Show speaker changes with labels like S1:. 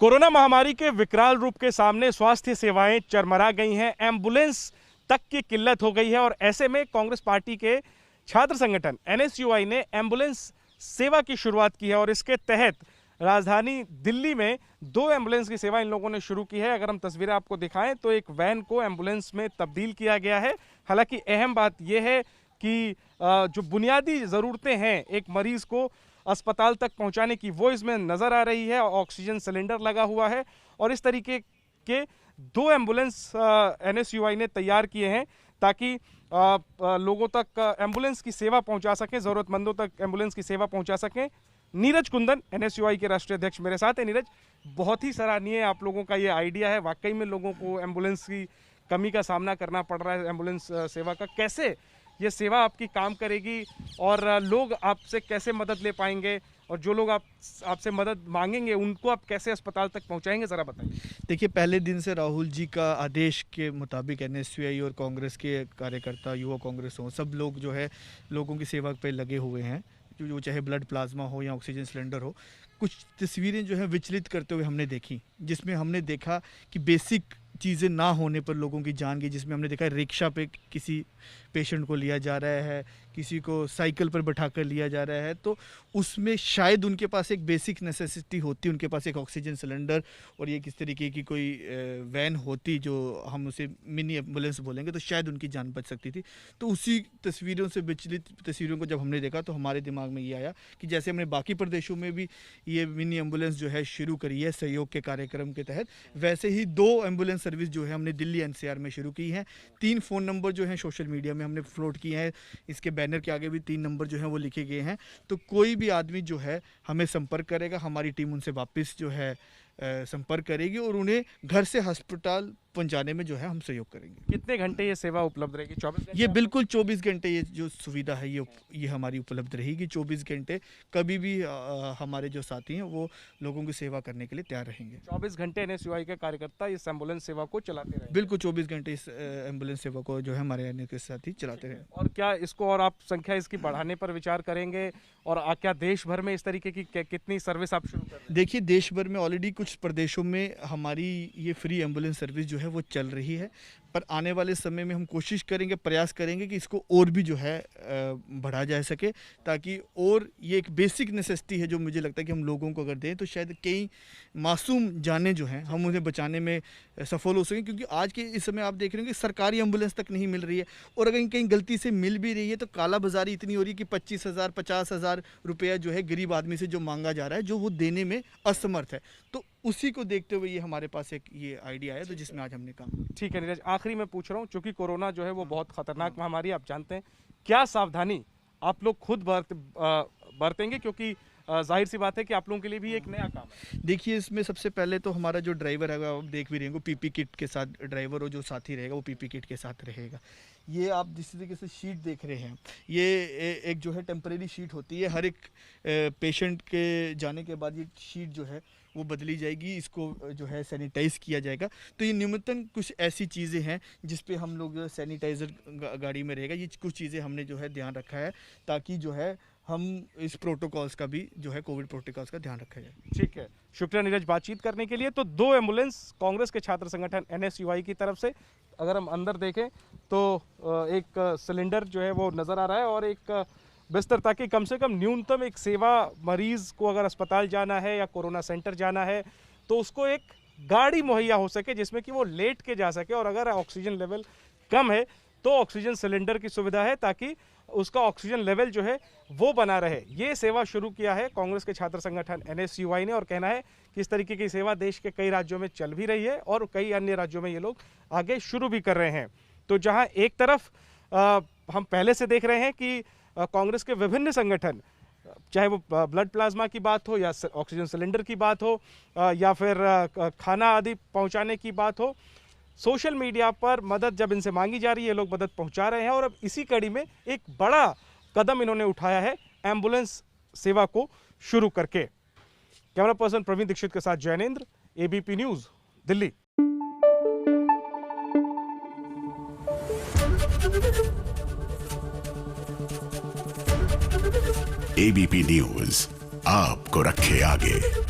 S1: Corona महामारी के विकराल रूप के सामने स्वास्थ्य सेवाएं चरमरा गई हैं, एम्बुलेंस तक की किल्लत हो गई है और ऐसे में कांग्रेस पार्टी के छात्र संगठन एनएसयूआई ने एम्बुलेंस सेवा की शुरुआत की है और इसके तहत राजधानी दिल्ली में 2 एम्बुलेंस की सेवा इन लोगों ने शुरू की है। अगर हम तस्वीरें आपको दिखाएं तो एक वैन को एम्बुलेंस में तब्दील किया गया है। हालांकि अहम बात यह है कि जो बुनियादी ज़रूरतें हैं एक मरीज़ को अस्पताल तक पहुंचाने की, वो इसमें नज़र आ रही है। ऑक्सीजन सिलेंडर लगा हुआ है और इस तरीके के 2 एम्बुलेंस एनएसयूआई ने तैयार किए हैं ताकि लोगों तक एम्बुलेंस की सेवा पहुंचा सकें, ज़रूरतमंदों तक एम्बुलेंस की सेवा पहुंचा सकें। नीरज कुंदन एनएसयूआई के राष्ट्रीय अध्यक्ष मेरे साथ है। नीरज, बहुत ही सराहनीय आप लोगों का ये आइडिया है। वाकई में लोगों को एम्बुलेंस की कमी का सामना करना पड़ रहा है एम्बुलेंस सेवा का। कैसे ये सेवा आपकी काम करेगी और लोग आपसे कैसे मदद ले पाएंगे और जो लोग आपसे मदद मांगेंगे उनको आप कैसे अस्पताल तक पहुंचाएंगे, ज़रा बताइए।
S2: देखिए, पहले दिन से राहुल जी का आदेश के मुताबिक एनएसयूआई और कांग्रेस के कार्यकर्ता, युवा कांग्रेस हो, सब लोग जो है लोगों की सेवा पे लगे हुए हैं। जो चाहे ब्लड प्लाज्मा हो या ऑक्सीजन सिलेंडर हो। कुछ तस्वीरें जो है विचलित करते हुए हमने देखी, जिसमें हमने देखा कि बेसिक चीज़ें ना होने पर लोगों की जान गई। जिसमें हमने देखा रिक्शा पे किसी पेशेंट को लिया जा रहा है, किसी को साइकिल पर बैठा कर लिया जा रहा है, तो उसमें शायद उनके पास एक बेसिक नेसेसिटी होती, उनके पास एक ऑक्सीजन सिलेंडर और ये किस तरीके की कोई वैन होती जो हम उसे मिनी एम्बुलेंस बोलेंगे, तो शायद उनकी जान बच सकती थी। तो उसी तस्वीरों से विचलित तस्वीरों को जब हमने देखा तो हमारे दिमाग में ये आया कि जैसे हमने बाकी प्रदेशों में भी ये मिनी एम्बुलेंस जो है शुरू करी है सहयोग के कार्यक्रम के तहत, वैसे ही 2 एम्बुलेंस सर्विस जो है हमने दिल्ली एनसीआर में शुरू की है। 3 फ़ोन नंबर जो हैं सोशल मीडिया में हमने फ्लोट किए हैं। इसके बैनर के आगे भी 3 नंबर जो हैं वो लिखे गए हैं। तो कोई भी आदमी जो है हमें संपर्क करेगा, हमारी टीम उनसे वापस जो है संपर्क करेगी और उन्हें घर से अस्पताल पहुंचाने में जो है हम सहयोग करेंगे।
S1: कितने घंटे ये सेवा उपलब्ध रहेगी? 24 घंटे?
S2: ये बिल्कुल 24 घंटे ये जो सुविधा है ये हमारी उपलब्ध रहेगी। 24 घंटे कभी भी हमारे जो साथी हैं वो लोगों की सेवा करने के लिए तैयार रहेंगे।
S1: 24 घंटे एनएसयूआई के कार्यकर्ता इस एम्बुलेंस सेवा को चलाते रहेंगे?
S2: बिल्कुल 24 घंटे इस एम्बुलेंस सेवा को जो है हमारे अन्य के साथी चलाते रहें।
S1: और क्या इसको और आप संख्या इसकी बढ़ाने पर विचार करेंगे और क्या देश भर में इस तरीके की कितनी सर्विस आप शुरू कर रहे हैं?
S2: देखिए, देश भर में ऑलरेडी कुछ प्रदेशों में हमारी ये फ्री एम्बुलेंस सर्विस जो है वो चल रही है, पर आने वाले समय में हम कोशिश करेंगे, प्रयास करेंगे कि इसको और भी जो है बढ़ा जा सके, ताकि और ये एक बेसिक नेसेसिटी है जो मुझे लगता है कि हम लोगों को अगर दें तो शायद कई मासूम जानें जो हैं हम उन्हें बचाने में सफल हो सकें। क्योंकि आज के इस समय आप देख रहे हैं कि सरकारी एम्बुलेंस तक नहीं मिल रही है और अगर कहीं गलती से मिल भी रही है तो काला बाजारी इतनी हो रही है कि 25,000 50,000 रुपया जो है गरीब आदमी से जो मांगा जा रहा है, जो वो देने में असमर्थ है। तो उसी को देखते हुए ये हमारे पास एक ये आइडिया है तो जिसमें आज हमने काम।
S1: ठीक है नीरज, आखिरी में पूछ रहा हूँ, चूंकि कोरोना जो है वो बहुत खतरनाक महामारी आप जानते हैं, क्या सावधानी आप लोग खुद बरतेंगे? क्योंकि जाहिर सी बात है कि आप लोगों के लिए भी एक नया काम है।
S2: देखिए, इसमें सबसे पहले तो हमारा जो ड्राइवर है आप देख भी रहेंगे, पीपी किट के साथ ड्राइवर और जो साथी रहेगा वो पीपी किट के साथ रहेगा। ये आप जिस तरीके से शीट देख रहे हैं, ये एक जो है टेम्परेरी शीट होती है। हर एक पेशेंट के जाने के बाद ये शीट जो है वो बदली जाएगी, इसको जो है सैनिटाइज़ किया जाएगा। तो ये न्यूनतम कुछ ऐसी चीज़ें हैं जिस पे हम लोग सैनिटाइज़र गाड़ी में रहेगा। ये कुछ चीज़ें हमने जो है ध्यान रखा है ताकि जो है हम इस प्रोटोकॉल्स का भी जो है कोविड प्रोटोकॉल्स का ध्यान रखा जाए।
S1: ठीक है, शुक्रिया नीरज बातचीत करने के लिए। तो 2 एम्बुलेंस कांग्रेस के छात्र संगठन एनएसयूआई की तरफ से, अगर हम अंदर देखें तो एक सिलेंडर जो है वो नज़र आ रहा है और एक बिस्तर, ताकि कम से कम न्यूनतम एक सेवा, मरीज़ को अगर अस्पताल जाना है या कोरोना सेंटर जाना है तो उसको एक गाड़ी मुहैया हो सके जिसमें कि वो लेट के जा सके। और अगर ऑक्सीजन लेवल कम है तो ऑक्सीजन सिलेंडर की सुविधा है ताकि उसका ऑक्सीजन लेवल जो है वो बना रहे। ये सेवा शुरू किया है कांग्रेस के छात्र संगठन एनएसयूआई ने और कहना है कि इस तरीके की सेवा देश के कई राज्यों में चल भी रही है और कई अन्य राज्यों में ये लोग आगे शुरू भी कर रहे हैं। तो जहां एक तरफ हम पहले से देख रहे हैं कि कांग्रेस के विभिन्न संगठन, चाहे वो ब्लड प्लाज्मा की बात हो या ऑक्सीजन सिलेंडर की बात हो या फिर खाना आदि पहुंचाने की बात हो, सोशल मीडिया पर मदद जब इनसे मांगी जा रही है, लोग मदद पहुंचा रहे हैं। और अब इसी कड़ी में एक बड़ा कदम इन्होंने उठाया है एम्बुलेंस सेवा को शुरू करके। कैमरा पर्सन प्रवीण दीक्षित के साथ Jainendra, ABP news, Delhi.
S3: ABP news आपको रखे आगे।